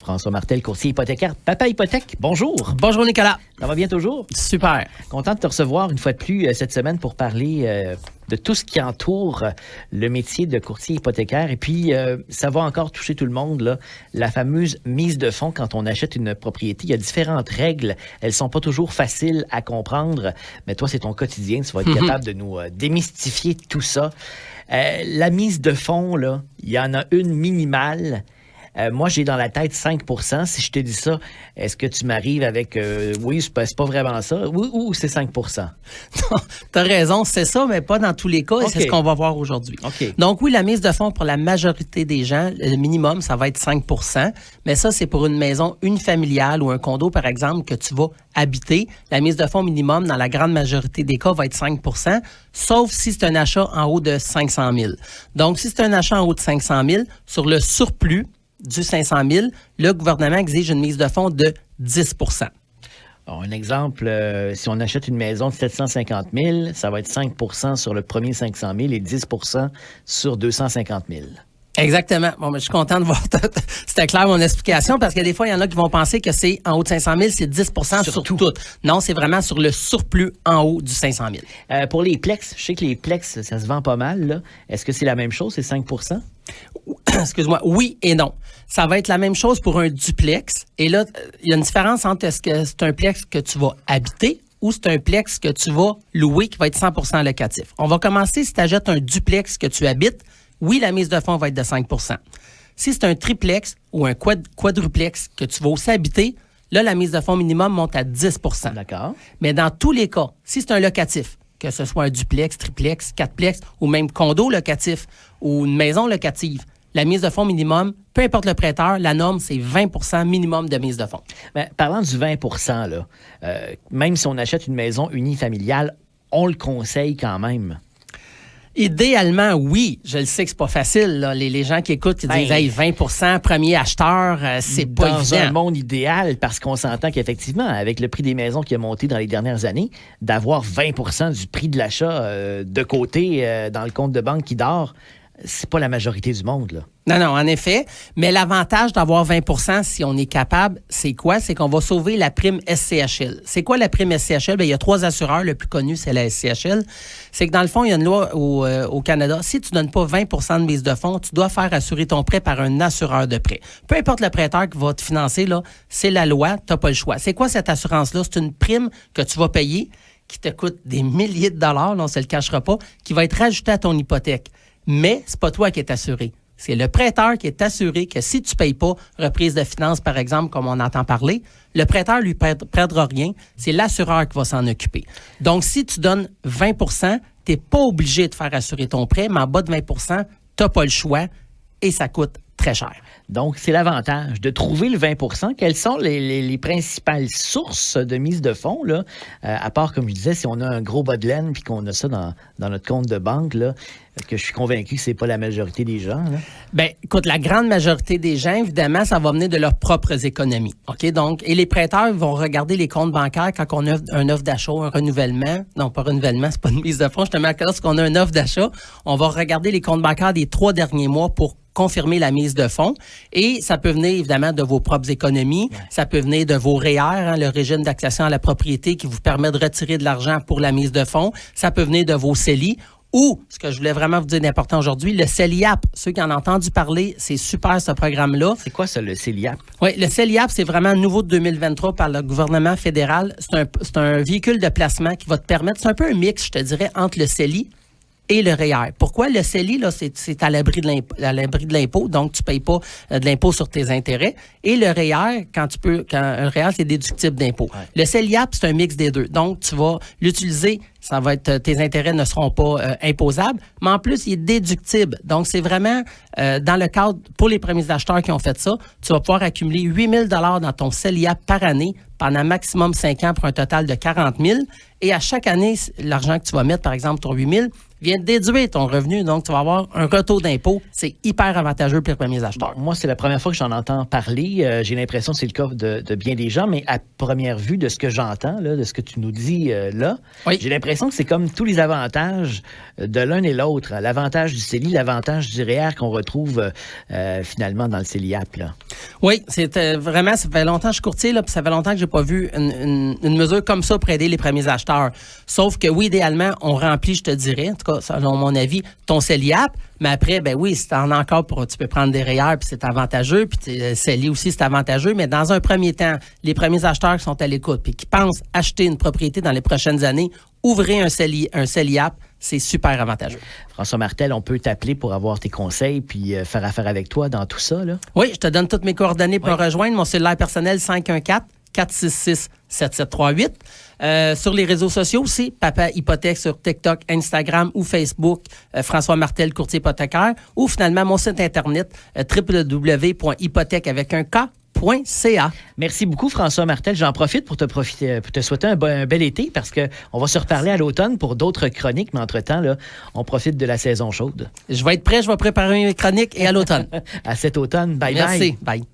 François Martel, courtier hypothécaire. Papa Hypothèque, bonjour. Bonjour Nicolas. Ça va bien toujours? Super. Content de te recevoir une fois de plus cette semaine pour parler de tout ce qui entoure le métier de courtier hypothécaire. Et puis, ça va encore toucher tout le monde, là, la fameuse mise de fonds quand on achète une propriété. Il y a différentes règles. Elles sont pas toujours faciles à comprendre, mais toi, c'est ton quotidien. Tu vas être capable de nous démystifier tout ça. La mise de fonds, là, il y en a une minimale. Moi, j'ai dans la tête 5 %. Si je te dis ça, est-ce que tu m'arrives avec oui, c'est pas vraiment ça, ou c'est 5 %? Tu as raison, c'est ça, mais pas dans tous les cas, et Okay. c'est ce qu'on va voir aujourd'hui. Okay. Donc oui, la mise de fonds pour la majorité des gens, le minimum, ça va être 5 %, mais ça, c'est pour une maison unifamiliale ou un condo, par exemple, que tu vas habiter. La mise de fonds minimum, dans la grande majorité des cas, va être 5 %, sauf si c'est un achat en haut de 500 000. Donc, si c'est un achat en haut de 500 000, sur le surplus du 500 000, le gouvernement exige une mise de fonds de 10 %. Alors, un exemple, si on achète une maison de 750 000, ça va être 5 % sur le premier 500 000 et 10 % sur 250 000. Exactement. Bon, mais je suis content de voir. C'était clair mon explication parce que des fois, il y en a qui vont penser que c'est en haut de 500 000, c'est 10 % sur tout. Non, c'est vraiment sur le surplus en haut du 500 000. Pour les plex, je sais que les plex, ça se vend pas mal, là. Est-ce que c'est la même chose, c'est 5 %? Excuse-moi, oui et non. Ça va être la même chose pour un duplex. Et là, il y a une différence entre est-ce que c'est un plex que tu vas habiter ou c'est un plex que tu vas louer qui va être 100 % locatif. On va commencer si tu achètes un duplex que tu habites. Oui, la mise de fonds va être de 5 %. Si c'est un triplex ou un quadruplex que tu vas aussi habiter, là, la mise de fonds minimum monte à 10 %. D'accord. Mais dans tous les cas, si c'est un locatif, que ce soit un duplex, triplex, quatreplex ou même condo locatif ou une maison locative, la mise de fonds minimum, peu importe le prêteur, la norme, c'est 20 % minimum de mise de fonds. Mais parlant du 20 % là, même si on achète une maison unifamiliale, on le conseille quand même. Idéalement, oui. Je le sais que c'est pas facile, là. Les gens qui écoutent, qui disent hey, 20 % premier acheteur, c'est pas évident. Dans un monde idéal, parce qu'on s'entend qu'effectivement, avec le prix des maisons qui a monté dans les dernières années, d'avoir 20 % du prix de l'achat de côté dans le compte de banque qui dort, c'est pas la majorité du monde, là. Non, en effet. Mais l'avantage d'avoir 20 % si on est capable, c'est quoi? C'est qu'on va sauver la prime SCHL. C'est quoi la prime SCHL? Bien, il y a 3 assureurs. Le plus connu, c'est la SCHL. C'est que dans le fond, il y a une loi au Canada. Si tu ne donnes pas 20 % de mise de fonds, tu dois faire assurer ton prêt par un assureur de prêt. Peu importe le prêteur qui va te financer, là, c'est la loi. Tu n'as pas le choix. C'est quoi cette assurance-là? C'est une prime que tu vas payer qui te coûte des milliers de dollars, là, on ne se le cachera pas, qui va être rajoutée à ton hypothèque. Mais c'est pas toi qui es assuré. C'est le prêteur qui est assuré que si tu ne payes pas, reprise de finances, par exemple, comme on entend parler, le prêteur lui perdra rien. C'est l'assureur qui va s'en occuper. Donc, si tu donnes 20 %, tu n'es pas obligé de faire assurer ton prêt, mais en bas de 20 % tu n'as pas le choix et ça coûte très cher. Donc, c'est l'avantage de trouver le 20 %. Quelles sont les principales sources de mise de fonds, là? À part, comme je disais, si on a un gros bas de laine puis qu'on a ça dans notre compte de banque, là, que je suis convaincu que c'est pas la majorité des gens, là. Bien, écoute, la grande majorité des gens, évidemment, ça va venir de leurs propres économies. OK? Donc, et les prêteurs vont regarder les comptes bancaires quand on a un offre d'achat, un renouvellement. Non, pas renouvellement, c'est pas une mise de fonds. Justement, lorsqu'on a une offre d'achat, on va regarder les comptes bancaires des 3 derniers mois pour confirmer la mise de fonds. Et ça peut venir, évidemment, de vos propres économies. Ouais. Ça peut venir de vos REER, le régime d'accession à la propriété qui vous permet de retirer de l'argent pour la mise de fonds. Ça peut venir de vos CELI. Ou, ce que je voulais vraiment vous dire d'important aujourd'hui, le CELIAP. Ceux qui en ont entendu parler, c'est super ce programme-là. C'est quoi ça, le CELIAP? Oui, le CELIAP, c'est vraiment nouveau de 2023 par le gouvernement fédéral. C'est un véhicule de placement qui va te permettre, c'est un peu un mix, je te dirais, entre le CELI et le REER. Pourquoi? Le CELI, là, c'est à l'abri de l'impôt, donc tu ne payes pas de l'impôt sur tes intérêts. Et le REER, quand un REER, c'est déductible d'impôt. Ouais. Le CELIAP, c'est un mix des deux. Donc, tu vas l'utiliser, ça va être, tes intérêts ne seront pas imposables, mais en plus, il est déductible. Donc, c'est vraiment, dans le cadre, pour les premiers acheteurs qui ont fait ça, tu vas pouvoir accumuler 8 000 $ dans ton CELIAP par année pendant maximum 5 ans pour un total de 40 000. Et à chaque année, l'argent que tu vas mettre, par exemple, ton 8 000, vient déduire ton revenu. Donc, tu vas avoir un retour d'impôt. C'est hyper avantageux pour les premiers acheteurs. Bon, moi, c'est la première fois que j'en entends parler. J'ai l'impression que c'est le cas de bien des gens, mais à première vue, de ce que j'entends, là, de ce que tu nous dis là, Oui. j'ai l'impression que c'est comme tous les avantages de l'un et l'autre. L'avantage du CELI, l'avantage du REER qu'on retrouve finalement dans le CELIAP. Là. Oui, c'est vraiment, ça fait longtemps que je suis courtier, là, puis ça fait longtemps que j'ai pas vu une mesure comme ça pour aider les premiers acheteurs. Sauf que oui, idéalement, on remplit, je te dirais, en tout cas, selon mon avis, ton CELIAP, mais après, ben oui, si t'en as encore, tu peux prendre des REER, puis c'est avantageux, puis CELI aussi, c'est avantageux, mais dans un premier temps, les premiers acheteurs qui sont à l'écoute, puis qui pensent acheter une propriété dans les prochaines années, ouvrez un CELIAP, c'est super avantageux. François Martel, on peut t'appeler pour avoir tes conseils puis faire affaire avec toi dans tout ça, là? Oui, je te donne toutes mes coordonnées pour me rejoindre. Mon cellulaire personnel, 514-466-7738. Sur les réseaux sociaux aussi, Papa Hypothèque sur TikTok, Instagram ou Facebook, François Martel, courtier hypothécaire, ou finalement mon site Internet, www.hypothèque avec un K. .ca. Merci beaucoup, François Martel. J'en profite pour te souhaiter un bel été parce qu'on va se reparler à l'automne pour d'autres chroniques, mais entre-temps, là, on profite de la saison chaude. Je vais être prêt, je vais préparer mes chroniques et à l'automne. À cet automne. Bye-bye. Merci. Bye.